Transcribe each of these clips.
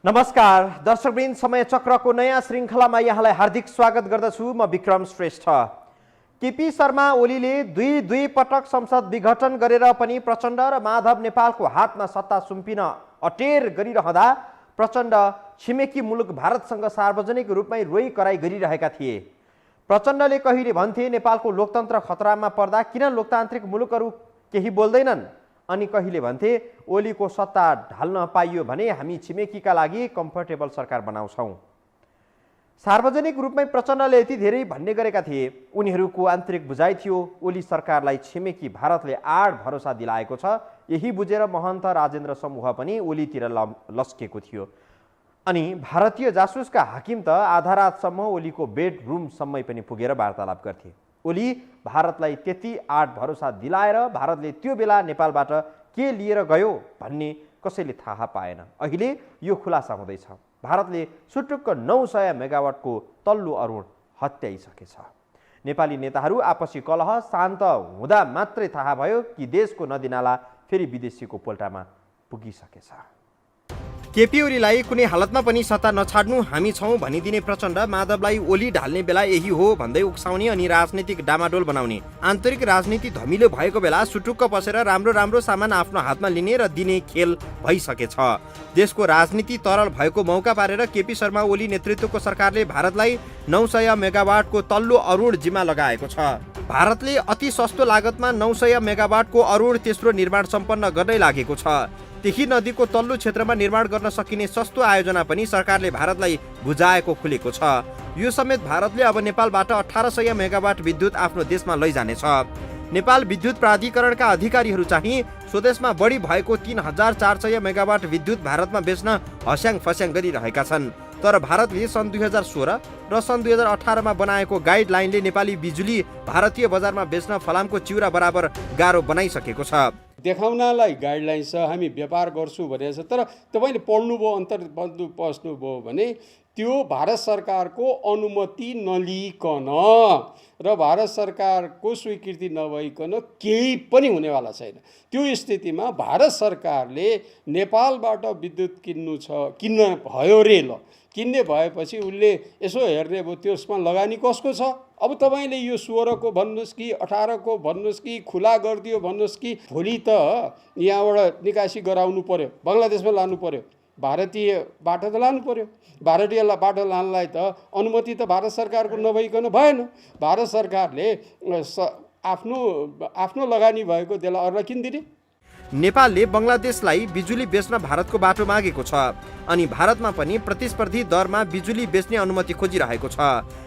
नमस्कार दर्शकवृन्द, समय चक्रको नयाँ श्रृङ्खलामा यहाँलाई हार्दिक स्वागत गर्दछु। म विक्रम श्रेष्ठ। केपी शर्मा ओलीले दुई पटक संसद विघटन गरेर पनि प्रचण्ड र माधव नेपालको हातमा सत्ता सुम्पिन अटेर गरिरहँदा प्रचण्ड छिमेकी मुलुक भारतसँग सार्वजनिक रूपमै रोइ कराई गरिरहेका थिए। प्रचण्डले कहिले भन्थे नेपालको लोकतन्त्र खतरामा पर्दा किन लोकतान्त्रिक मुलुकहरू केही बोल्दैनन्, अनि कहिले भन्थे ओलीको सत्ता ढाल्न पाइयो भने हामी छिमेकीका लागि कम्फर्टेबल सरकार बनाउँछौँ। सार्वजनिक रूपमै प्रचण्डले यति धेरै भन्ने गरेका थिए। उनीहरूको आन्तरिक बुझाइ थियो ओली सरकारलाई छिमेकी भारतले आड भरोसा दिलाएको छ। यही बुझेर महन्त राजेन्द्र समूह पनि ओलीतिर लस्केको थियो। अनि भारतीय जासुसका हाकिम त आधा रातसम्म ओलीको बेडरुमसम्मै पनि पुगेर वार्तालाप गर्थे। ओली भारतलाई त्यति आड भरोसा दिलाएर भारतले त्यो बेला नेपालबाट के लिएर गयो भन्ने कसैले थाहा पाएन। अहिले यो खुलासा हुँदैछ। भारतले सुटुक्क 900 मेगावाटको तल्लो अरुण हत्याइसकेछ। नेपाली नेताहरू आपसी कलह शान्त हुँदा मात्रै थाहा भयो कि देशको नदीनाला फेरि विदेशीको पोल्टामा पुगिसकेछ। केपी ओलीलाई कुनै हालतमा पनि सत्ता नछाड्नु हामी छौँ भनिदिने प्रचण्ड माधवलाई ओली ढाल्ने बेला यही हो भन्दै उक्साउने अनि राजनीतिक डामाडोल बनाउने। आन्तरिक राजनीति धमिलो भएको बेला सुटुक्क बसेर राम्रो राम्रो सामान आफ्नो हातमा लिने र दिने खेल भइसकेछ। देशको राजनीति तरल भएको मौका पारेर केपी शर्मा ओली नेतृत्वको सरकारले भारतलाई 900 मेगावाटको तल्लो अरुण जिम्मा लगाएको छ। भारतले अति सस्तो लागतमा 900 मेगावाटको अरुण तेस्रो निर्माण सम्पन्न गर्दै लागेको छ। त्यही नदीको तल्लो क्षेत्रमा निर्माण गर्न सकिने सस्तो आयोजना पनि सरकारले भारतलाई बुझाएको खुलेको छ। यो समेत भारतले अब नेपालबाट 1800 मेगावाट विद्युत आफ्नो देशमा लैजानेछ। नेपाल विद्युत प्राधिकरणका अधिकारीहरू चाहिँ स्वदेशमा बढी भएको 3400 मेगावाट विद्युत भारतमा बेच्न हस्याङ फस्याङ गरिरहेका छन्। तर भारतले सन् 2016 र सन् 2018 मा बनाएको गाइडलाइनले नेपाली बिजुली भारतीय बजारमा बेच्न फलामको चिउरा बराबर गाह्रो बनाइसकेको छ। देखाउनलाई गाइडलाइन छ, हामी व्यापार गर्छौँ भनेको छ। तर तपाईँले पढ्नुभयो, अन्तर पस्नुभयो भने त्यो भारत सरकारको अनुमति नलिकन र भारत सरकारको स्वीकृति नभइकन केही पनि हुनेवाला छैन। त्यो स्थितिमा भारत सरकारले नेपालबाट विद्युत किन्न भयो रे। किन्ने भएपछि उसले यसो हेर्ने भयो त्यसमा लगानी कसको छ। अब तपाईँले यो 16 को भन्नुहोस् कि 18 को भन्नुहोस् कि खुला गरिदियो भन्नुहोस् कि भोलि त यहाँबाट निकासी गराउनु पर्यो, बङ्गलादेशमा लानु पर्यो, भारतीय बाटो त लानु पर्यो। भारतीय बाटो लानलाई त अनुमति त भारत सरकारको नभइकन भएन। भारत सरकारले आफ्नो लगानी भएको त्यसलाई अरूलाई किनिदिने। नेपालले बङ्गलादेशलाई बिजुली बेच्न भारतको बाटो मागेको छ अनि भारतमा पनि प्रतिस्पर्धी दरमा बिजुली बेच्ने अनुमति खोजिरहेको छ।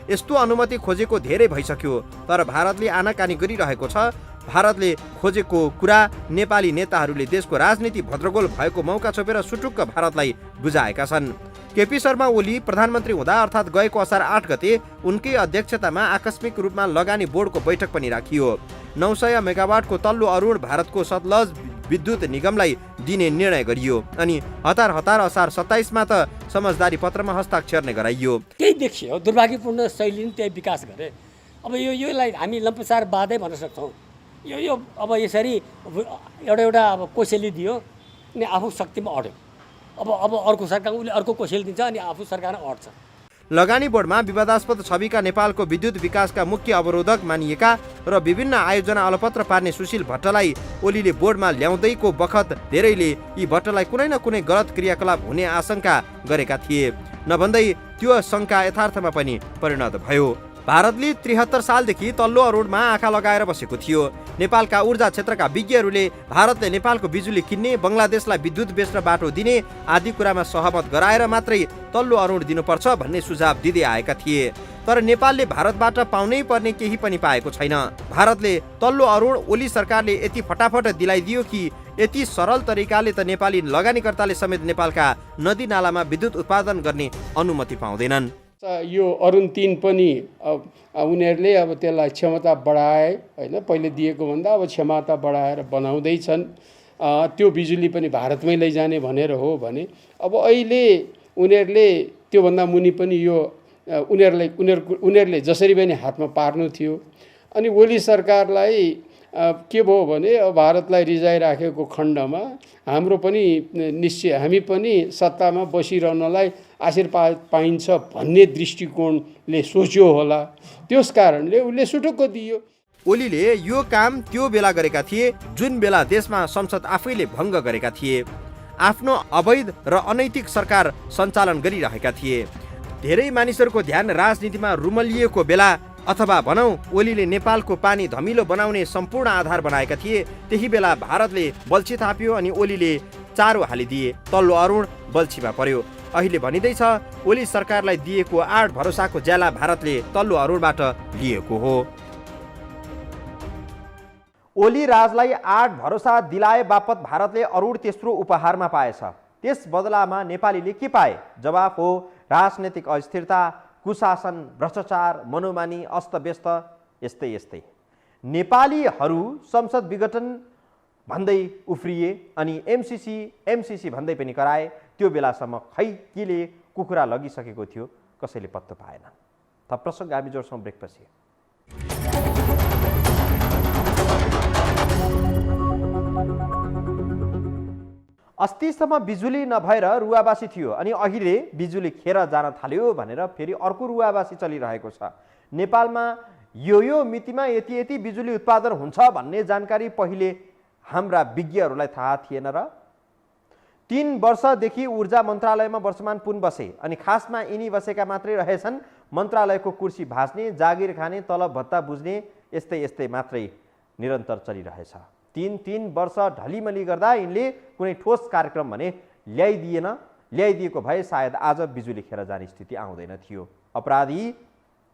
यस्तो अनुमति खोजेको धेरै भइसक्यो, तर भारतले आनाकानी गरिरहेको छ। भारतले खोजेको कुरा नेपाली नेताहरूले देशको राजनीति भद्रगोल भएको मौका छोपेर सुटुक्क भारतलाई बुझाएका छन्। केपी शर्मा ओली प्रधानमन्त्री हुँदा अर्थात् गएको असार 8 गते उनकै अध्यक्षतामा आकस्मिक रूपमा लगानी बोर्डको बैठक पनि राखियो। 900 मेगावाटको तल्लो अरुण भारतको सतलज विद्युत निगमलाई दिने निर्णय गरियो अनि हतार असार 27 मा त समझदारी पत्रमा हस्ताक्षर नै गराइयो। त्यही देखियो दुर्भाग्यपूर्ण शैली नै त्यही विकास गरे। अब योलाई हामी लम्पसार बाधै भन्न सक्छौँ। यो अब यसरी एउटा अब कोसेली दियो अनि आफू शक्तिमा अड्यो। अब अर्को सरकार उसले अर्को कोसेली दिन्छ अनि आफू सरकारमा अड्छ। लगानी बोर्डमा विवादास्पद छविका नेपालको विद्युत विकासका मुख्य अवरोधक मानिएका र विभिन्न आयोजना अलपत्र पार्ने सुशील भट्टलाई ओलीले बोर्डमा ल्याउँदैको बखत धेरैले यी भट्टलाई कुनै न कुनै गलत क्रियाकलाप हुने आशंका गरेका थिए। नभन्दै त्यो शङ्का यथार्थमा पनि परिणत भयो। भारतले 73 सालदेखि तल्लो अरुणमा आँखा लगाएर बसेको थियो। नेपालका ऊर्जा क्षेत्रका विज्ञहरूले भारतले नेपालको बिजुली किन्ने, बङ्गलादेशलाई विद्युत बेच्न बाटो दिने आदि कुरामा सहमत गराएर मात्रै तल्लो अरुण दिनुपर्छ भन्ने सुझाव दिँदै आएका थिए। तर नेपालले भारतबाट पाउनै पर्ने केही पनि पाएको छैन। भारतले तल्लो अरुण ओली सरकारले यति फटाफट दिलाइदियो कि यति सरल तरिकाले त नेपाली लगानीकर्ताले समेत नेपालका नदी नालामा विद्युत उत्पादन गर्ने अनुमति पाउँदैनन्। यो अरुण 3 पनि उनीहरूले अब त्यसलाई क्षमता बढाए होइन, पहिले दिएको भन्दा अब क्षमता बढाएर बनाउँदैछन्। त्यो बिजुली पनि भारतमै लैजाने भनेर हो भने अब अहिले उनीहरूले त्योभन्दा मुनि पनि यो उनीहरूले जसरी पनि हातमा पार्नु थियो। अनि ओली सरकारलाई के भयो भने अब भारतलाई रिझाइराखेको खण्डमा हाम्रो पनि निश्चय हामी पनि सत्तामा बसिरहनलाई आशीर्वाद पाइन्छ भन्ने दृष्टिकोणले सोच्यो होला, त्यस कारणले उसले सुटुक्क दियो। ओलीले यो काम त्यो बेला गरेका थिए जुन बेला देशमा संसद आफैले भङ्ग गरेका थिए, आफ्नो अवैध र अनैतिक सरकार सञ्चालन गरिरहेका थिए। धेरै मानिसहरूको ध्यान राजनीतिमा रुमलिएको बेला अथवा भनौँ ओलीले नेपालको पानी धमिलो बनाउने सम्पूर्ण आधार बनाएका थिए, त्यही बेला भारतले बल्छी थाप्यो अनि ओलीले चारो हालिदिए। तल्लो अरुण बल्छीमा पर्यो। अहिले भनिँदैछ ओली सरकारलाई दिएको आठ भरोसाको ज्याला भारतले तल्लो अरुणबाट लिएको हो। ओली राजलाई आठ भरोसा दिलाए बापत भारतले अरुण तेस्रो उपहारमा पाएछ। त्यस बदलामा नेपालीले के पाए? जवाफ हो राजनैतिक अस्थिरता, कुशासन, भ्रष्टाचार, मनोमानी, अस्तव्यस्त, यस्तै यस्तै। नेपालीहरू संसद विघटन भन्दै उफ्रिए अनि एमसीसी भन्दै पनि कराए। त्यो बेलासम्म खै केले कुखुरा लगिसकेको थियो कसैले पत्तो पाएन। थप प्रसङ्ग हामी जोड्छौँ ब्रेकपछि। अस्तिसम्म बिजुली नभएर रुवाबासी थियो अनि अहिले बिजुली खेर जान थाल्यो भनेर फेरि अर्को रुवाबासी चलिरहेको छ। नेपालमा यो मितिमा यति बिजुली उत्पादन हुन्छ भन्ने जानकारी पहिले हाम्रा विज्ञहरूलाई थाहा थिएन र? 3 वर्षदेखि ऊर्जा मन्त्रालयमा वर्तमान पुन बसे अनि खासमा यिनी बसेका मात्रै रहेछन्। मन्त्रालयको कुर्सी भाँच्ने, जागिर खाने, तलब भत्ता बुझ्ने यस्तै मात्रै निरन्तर चलिरहेछ। 3 वर्ष ढलिमली गर्दा यिनले कुनै ठोस कार्यक्रम भने ल्याइदिएको भए सायद आज बिजुली खेर जाने स्थिति आउँदैन थियो। अपराधी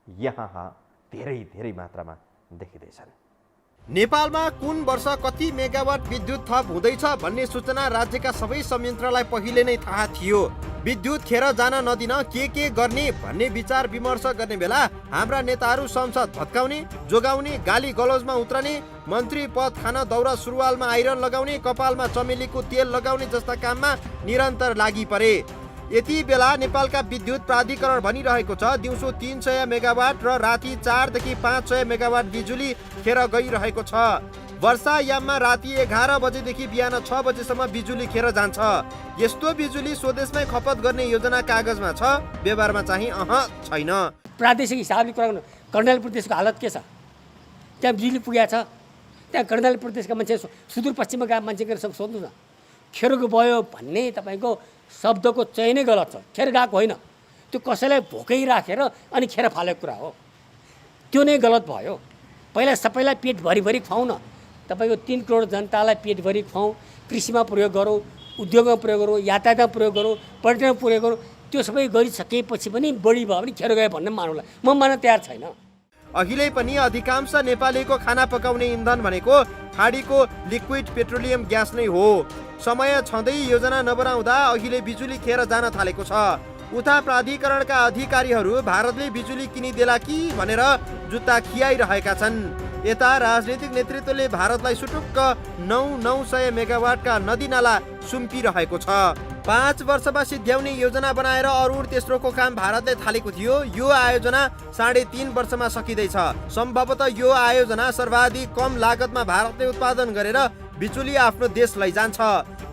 यहाँ धेरै मात्रामा देखिँदैछन्। नेपालमा कुन वर्ष कति मेगावाट विद्युत थप हुँदैछ भन्ने सूचना राज्यका सबै संयन्त्रलाई पहिले नै थाहा थियो। विद्युत खेर जान नदिन के गर्ने भन्ने विचार विमर्श गर्ने बेला हाम्रा नेताहरू संसद भत्काउने, जोगाउने, गाली गलौजमा उत्रने, मन्त्री पद खान दौरा सुरुवालमा आइरन लगाउने, कपालमा चमेलीको तेल लगाउने जस्ता काममा निरन्तर लागि परे। यति बेला नेपालका विद्युत प्राधिकरण भनिरहेको छ दिउँसो 300 मेगावाट र राति 4 देखि 500 मेगावाट बिजुली खेर गइरहेको छ। वर्षायाममा राति 11 बजेदेखि बिहान 6 बजेसम्म बिजुली खेर जान्छ। यस्तो बिजुली स्वदेशमै खपत गर्ने योजना कागजमा छ, व्यवहारमा चाहिँ छैन। प्रादेशिक हिसाबले कुरा गर्नु, कर्णाली प्रदेशको हालत के छ? त्यहाँ बिजुली पुगेको छ? त्यहाँ कर्णाली प्रदेशका मान्छे सुदूरपश्चिममा गएको मान्छे गएर सोध्नु न। खेरको भयो भन्ने तपाईँको शब्दको चयनै गलत छ। खेर गएको होइन, त्यो कसैलाई भोकै राखेर अनि खेर फालेको कुरा हो। त्यो नै गलत भयो। पहिला सबैलाई पेट भरि खुवाउँ न। तपाईँको 3 करोड जनतालाई पेटभरि खुवाउँ, कृषिमा प्रयोग गरौँ, उद्योगमा प्रयोग गरौँ, यातायातमा प्रयोग गरौँ, पर्यटनमा प्रयोग गरौँ। त्यो सबै गरिसकेपछि पनि बढी भयो भने खेर गयो भन्ने मानौँला। म मान्न तयार छैन। अहिले पनि अधिकांश नेपालीको खाना पकाउने इन्धन भनेको खाडीको लिक्विड पेट्रोलियम ग्यास नै हो। समय छँदै योजना नबनाउँदा अहिले बिजुली खेर जान थालेको छ। उता प्राधिकरणका अधिकारीहरू भारतले बिजुली किनिदेला कि भनेर जुत्ता खियाइरहेका छन्। यता राजनीतिक नेतृत्वले भारतलाई सुटुक्क 900 मेगावाटका नदीनाला सुम्पिरहेको छ। 5 वर्षमा सिद्ध्याउने योजना बनाएर अरुण तेस्रोको काम भारतले थालेको थियो। यो आयोजना 3.5 वर्षमा सकिँदैछ। सम्भवतः यो आयोजना सर्वाधिक कम लागतमा भारतले उत्पादन गरेर बिजुली आफ्नो देश लैजान्छ।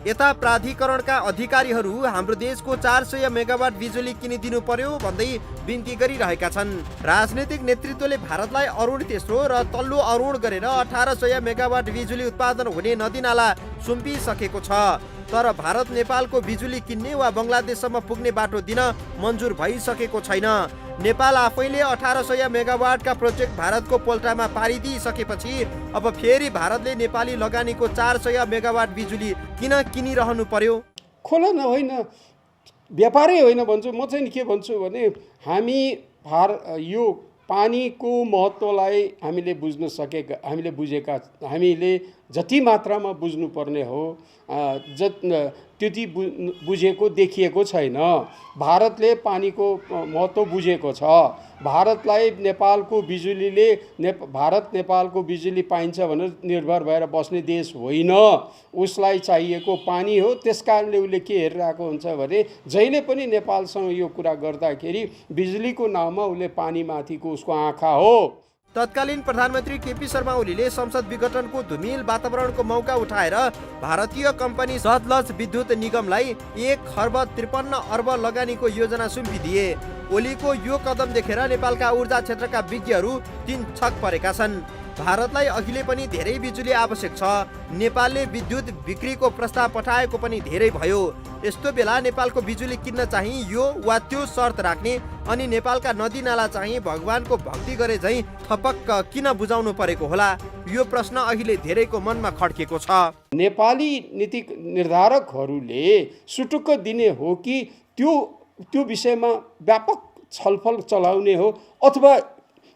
यता प्राधिकरणका अधिकारीहरू हाम्रो देशको 400 मेगावाट बिजुली किनिदिनु पर्यो भन्दै बिन्ती गरिरहेका छन्। राजनीतिक नेतृत्वले भारतलाई अरुण तेस्रो र तल्लो अरुण गरेर 1800 मेगावाट बिजुली उत्पादन हुने नदीनाला सुम्पिसकेको छ। तर भारत नेपालको बिजुली किन्ने वा बङ्गलादेशसम्म पुग्ने बाटो दिन मन्जुर भइसकेको छैन। नेपाल आफैले 1800 मेगावाटका प्रोजेक्ट भारतको पोल्टामा पारिदिइसकेपछि अब फेरि भारतले नेपाली लगानीको 400 मेगावाट बिजुली किन किनिरहनु पर्यो? खोला होइन, व्यापारै होइन भन्छु। म चाहिँ के भन्छु भने यो पानीको महत्त्वलाई हामीले हामीले जति मात्रामा बुझ्नुपर्ने हो त्यति बुझेको देखिएको छैन। भारतले पानीको महत्त्व बुझेको छ। भारतलाई भारत नेपालको बिजुली पाइन्छ भनेर निर्भर भएर बस्ने देश होइन। उसलाई चाहिएको पानी हो। त्यसकारणले उसले के हेरिरहेको हुन्छ भने जहिले पनि नेपालसँग यो कुरा गर्दाखेरि बिजुलीको नाममा उसले पानीमाथिको उसको आँखा हो। तत्कालीन प्रधानमन्त्री केपी शर्मा ओलीले संसद विघटनको धुमिल वातावरणको मौका उठाएर भारतीय कम्पनी सतलज विद्युत निगमलाई 1,53 अर्ब लगानीको योजना सुम्पिदिए। ओलीको यो कदम देखेर नेपालका ऊर्जा क्षेत्रका विज्ञहरू तीन छक परेका छन्। भारतलाई अहिले पनि धेरै बिजुली आवश्यक छ। नेपालले विद्युत बिक्रीको प्रस्ताव पठाएको पनि धेरै भयो। यस्तो बेला नेपालको बिजुली किन्न चाहिँ यो वा त्यो शर्त राख्ने अनि नेपालका नदी नाला चाहिँ भगवानको भक्ति गरे झैँ थपक्क किन बुझाउनु परेको होला? यो प्रश्न अहिले धेरैको मनमा खड्केको छ। नेपाली नीति निर्धारकहरूले सुटुक्क दिने हो कि त्यो विषयमा व्यापक छलफल चलाउने हो अथवा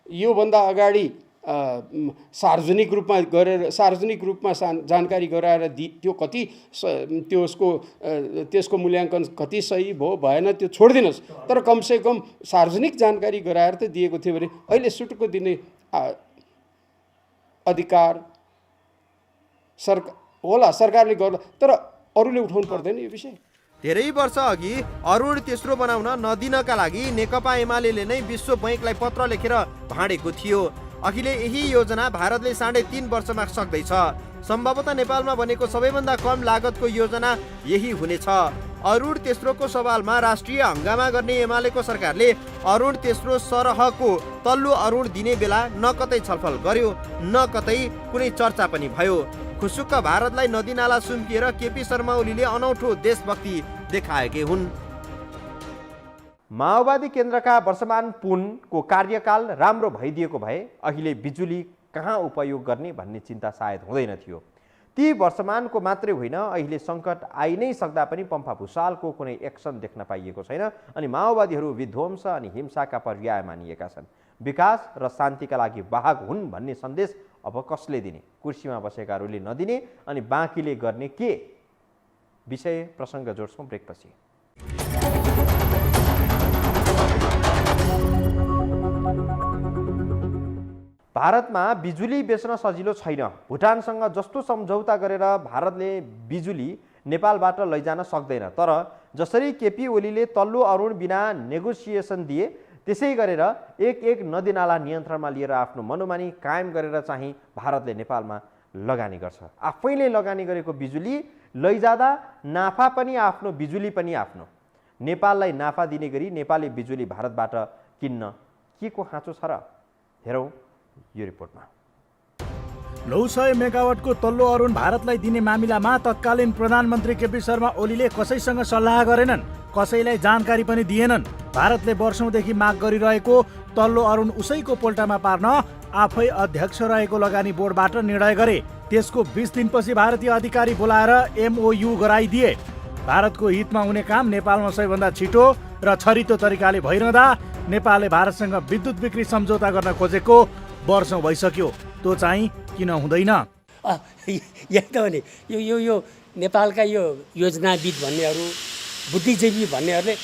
योभन्दा अगाडि सार्वजनिक रूपमा जानकारी गराएर त्यो कति त्यसको मूल्याङ्कन कति सही भयो भएन त्यो छोडिदिनुहोस्, तर कमसेकम सार्वजनिक जानकारी गराएर त दिएको थियो भने अहिले सुटुक्क दिने अधिकार सरकारले गर्ला, तर अरूले उठाउनु पर्दैन यो विषय। धेरै वर्ष अघि अरुण तेस्रो बनाउन नदिनका लागि नेकपा एमाले नै विश्व बैंकलाई पत्र लेखेर भाँडेको थियो। अहिले यही योजना भारतले 3.5 वर्षमा सक्दैछ। सम्भवतः नेपालमा बनेको सबैभन्दा कम लागतको योजना यही हुनेछ। अरुण तेस्रोको सवालमा राष्ट्रिय हंगामा गर्ने एमालेको सरकारले अरुण तेस्रो सरहको तल्लो अरुण दिने बेला न कतै छलफल गर्यो न कतै कुनै चर्चा पनि भयो। खुसुक्क भारतलाई नदीनाला सुम्पिएर केपी शर्मा ओलीले अनौठो देशभक्ति देखाएकै हुन्। माओवादी केन्द्रका वर्षमान पुनको कार्यकाल राम्रो भइदिएको भए अहिले बिजुली कहाँ उपयोग गर्ने भन्ने चिन्ता सायद हुँदैन थियो। ती वर्षमानको मात्रै होइन, अहिले सङ्कट आइ नै सक्दा पनि पम्फा भुषालको कुनै एक्सन देख्न पाइएको छैन अनि माओवादीहरू विध्वंस अनि हिंसाका पर्याय मानिएका छन्। विकास र शान्तिका लागि वाहक हुन् भन्ने सन्देश अब कसले दिने? कुर्सीमा बसेकाहरूले नदिने अनि बाँकीले गर्ने के? विषय प्रसङ्ग जोड्छौँ ब्रेकपछि। भारतमा बिजुली बेच्न सजिलो छैन। भुटानसँग जस्तो सम्झौता गरेर भारतले बिजुली नेपालबाट लैजान सक्दैन। तर जसरी केपी ओलीले तल्लो अरुण बिना नेगोसिएसन दिए त्यसै गरेर एक नदीनाला नियन्त्रणमा लिएर आफ्नो मनोमानी कायम गरेर चाहिँ भारतले नेपालमा लगानी गर्छ। आफैले लगानी गरेको बिजुली लैजाँदा नाफा पनि आफ्नो, बिजुली पनि आफ्नो। नेपाललाई नाफा दिने गरी नेपाली बिजुली भारतबाट किन्न के को खाँचो छ र? हेरौँ यो रिपोर्टमा। 900 मेगावाटको तल्लो अरुण भारतलाई दिने मामिलामा तत्कालीन प्रधानमन्त्री केपी शर्मा ओलीले कसैसँग सल्लाह गरेनन्, कसैलाई जानकारी पनि दिएनन्। भारतले वर्षौंदेखि माग गरिरहेको तल्लो अरुण उसैको पोल्टामा पार्न आफै अध्यक्ष रहेको लगानी बोर्डबाट निर्णय गरे। त्यसको 20 दिनपछि भारतीय अधिकारी बोलाएर MOU गराइदिए। भारतको हितमा हुने काम नेपालमा सबैभन्दा छिटो र छरितो तरिकाले भइरहँदा नेपालले भारतसँग विद्युत बिक्री सम्झौता गर्न खोजेको वर्षौं भइसक्यो। त्यो चाहिँ किन हुँदैन? यही त हो नि, यो नेपालका यो योजनाविद भन्नेहरू, बुद्धिजीवी भन्नेहरूले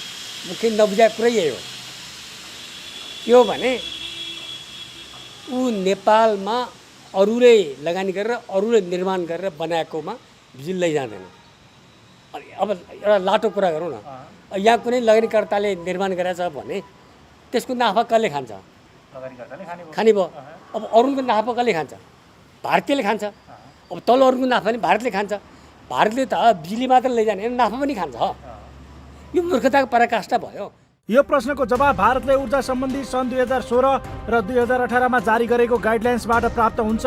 मुख्य नबुझाएको कुरै यही हो। के हो भने ऊ नेपालमा अरूले लगानी गरेर अरूले निर्माण गरेर बनाएकोमा बिजुली लैजाँदैन। अब एउटा लाटो कुरा गरौँ न, यहाँ कुनै लगानीकर्ताले निर्माण गरेछ भने त्यसको नाफा कसले खान्छ? खाने भयो। अब अरूको नाफा कसले खान्छ? भारतीयले खान्छ। अब तल अरूको नाफा पनि भारतले खान्छ। भारतले त बिजुली मात्र लैजाने, नाफा पनि खान्छ। यो मूर्खताको पराकाष्ठा भयो। यो प्रश्नको जवाब भारतले ऊर्जा सम्बन्धी सन् 2016 र 2018 मा जारी गरेको गाइडलाइन्सबाट प्राप्त हुन्छ।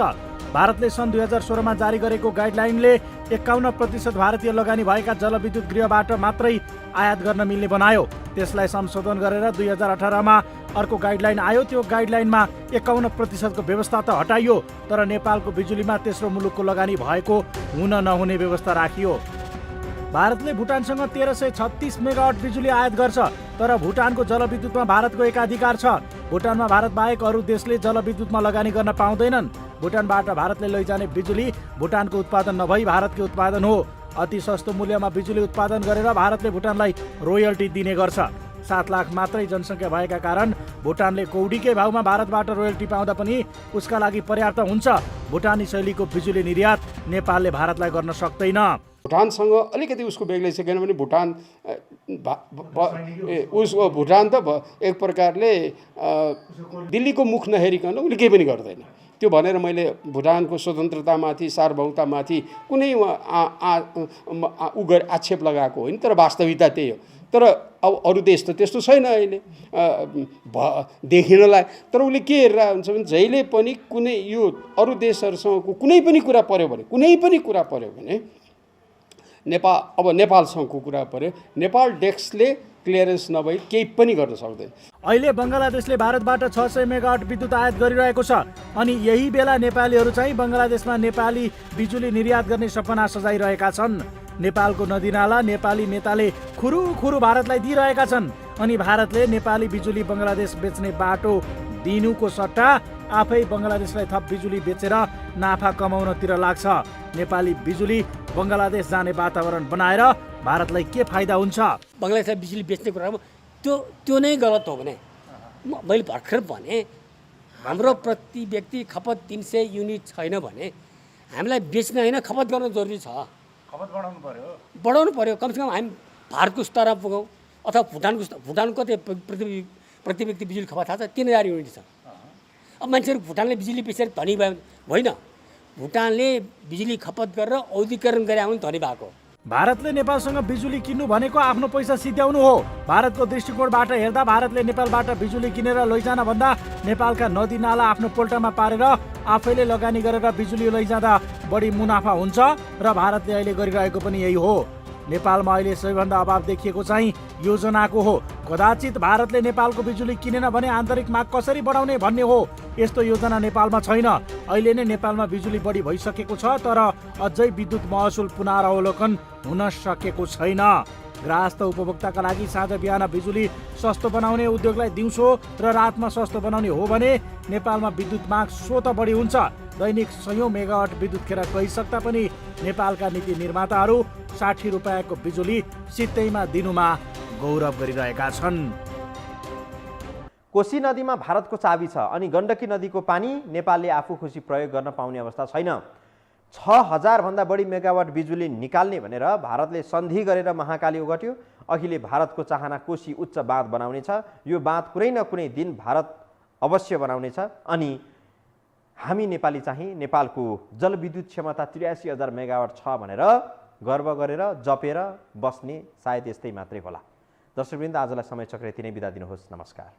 भारतले सन् 2016 मा जारी गरेको गाइडलाइनले 51% भारतीय लगानी भएका जलविद्युत गृहबाट मात्रै आयात गर्न मिल्ने बनायो। त्यसलाई संशोधन गरेर 2018 मा अर्को गाइडलाइन आयो। त्यो गाइडलाइनमा 51% को व्यवस्था त हटाइयो, तर नेपालको बिजुलीमा तेस्रो मुलुकको लगानी भएको हुन नहुने व्यवस्था राखियो। भारतले भुटानसँग 1336 मेगावाट बिजुली आयात गर्छ, तर भुटानको जलविद्युतमा भारतको एकाधिकार छ। भुटानमा भारत बाहेक अरू देशले जलविद्युतमा लगानी गर्न पाउँदैनन्। भुटानबाट भारतले लैजाने बिजुली भुटानको उत्पादन नभई भारतकै उत्पादन हो। अति सस्तो मूल्यमा बिजुली उत्पादन गरेर भारतले भुटानलाई रोयल्टी दिने गर्छ। 7 लाख मात्रै जनसङ्ख्या भएका कारण भुटानले कौडीकै भाउमा भारतबाट रोयल्टी पाउँदा पनि उसका लागि पर्याप्त हुन्छ। भुटानी शैलीको बिजुली निर्यात नेपालले भारतलाई गर्न सक्दैन। भुटानसँग अलिकति उसको बेग्लै छ, किनभने भुटान भुटान त एक प्रकारले दिल्लीको मुख नहेरिकन उसले केही पनि गर्दैन। त्यो भनेर मैले भुटानको स्वतन्त्रतामाथि सार्वभौमतामाथि कुनै आक्षेप लगाएको होइन, तर वास्तविकता त्यही हो। तर अब अरू देश त त्यस्तो छैन अहिले देखिनलाई। तर उसले के हेरेर हुन्छ भने जहिले पनि कुनै यो अरू देशहरूसँगको कुनै पनि कुरा पर्यो भने नेपालसँगको कुरा पर्यो, नेपाल डेस्कले क्लियरेन्स नभई केही पनि गर्न सक्दैन। अहिले बङ्गलादेशले भारतबाट 600 मेगावाट विद्युत आयात गरिरहेको छ अनि यही बेला नेपालीहरू चाहिँ बङ्गलादेशमा नेपाली बिजुली निर्यात गर्ने सपना सजाइरहेका छन्। नेपालको नदीनाला नेपाली नेताले खुरुखुरु भारतलाई दिइरहेका छन् अनि भारतले नेपाली बिजुली बङ्गलादेश बेच्ने बाटो दिनुको सट्टा आफै बङ्गलादेशलाई थप बिजुली बेचेर नाफा कमाउनतिर लाग्छ। नेपाली बिजुली बङ्गलादेश जाने वातावरण बनाएर भारतलाई के फाइदा हुन्छ? बङ्गलादेशलाई बिजुली बेच्ने कुरामा त्यो नै गलत हो भने मैले भर्खर भने हाम्रो प्रति व्यक्ति खपत 300 युनिट छैन भने हामीलाई बेच्न होइन खपत गर्न जरुरी छ। खपत बढाउनु पर्यो। कमसेकम हामी भारतको स्तरमा पुगौँ अथवा भुटानको कति प्रति व्यक्ति बिजुली खपत थाहा छ? 3000 युनिट छ। अब मान्छेहरू भुटानले बिजुली बेचेर धनी भयो होइन, भुटानले बिजुली खपत गरेर औद्योगिकरण गरे आउनु धनी भएको। भारतले नेपालसँग बिजुली किन्नु भनेको आफ्नो पैसा सिध्याउनु हो। भारतको दृष्टिकोणबाट हेर्दा भारतले नेपालबाट बिजुली किनेर लैजान भन्दा नेपालका नदी नाला आफ्नो पोल्टामा पारेर आफैले लगानी गरेर बिजुली लैजाँदा बढी मुनाफा हुन्छ र भारतले अहिले गरिरहेको पनि यही हो। नेपालमा अहिले सबैभन्दा अभाव देखिएको चाहिँ योजनाको हो। कदाचित भारतले नेपालको बिजुली किनेन भने आन्तरिक माग कसरी बढाउने भन्ने हो। यस्तो योजना नेपालमा छैन। अहिले नै नेपालमा बिजुली बढी भइसकेको छ तर अझै विद्युत महसुल पुनरावलोकन हुन सकेको छैन। ग्राहस्थ उपभोक्ताका लागि साँझ बिहान बिजुली सस्तो बनाउने, उद्योगलाई दिउँसो र रातमा सस्तो बनाउने हो भने नेपालमा विद्युत माग स्वतः बढी हुन्छ। दैनिक 100 मेगावाट विद्युत खेर गइसक्दा पनि नेपालका नीति निर्माताहरू 60 रुपियाँको बिजुली सित्तैमा दिनुमा गौरव गरिरहेका छन्। कोशी नदीमा भारतको चाबी छ अनि गण्डकी नदीको पानी नेपालले आफू खुसी प्रयोग गर्न पाउने अवस्था छैन। 6000 भन्दा बढी मेगावाट बिजुली निकाल्ने भनेर भारतले सन्धि गरेर महाकाली ओगट्यो। अहिले भारतको चाहना कोशी उच्च बाँध बनाउनेछ। यो बाँध कुनै न कुनै दिन भारत अवश्य बनाउनेछ अनि हामी नेपाली चाहिँ नेपालको जलविद्युत क्षमता 83,000 मेगावाट छ भनेर गर्व गरेर जपेर बस्ने सायद यस्तै मात्रै होला। दर्शकवृन्द, आजलाई समय चक्र यति नै। बिदा दिनुहोस्। नमस्कार।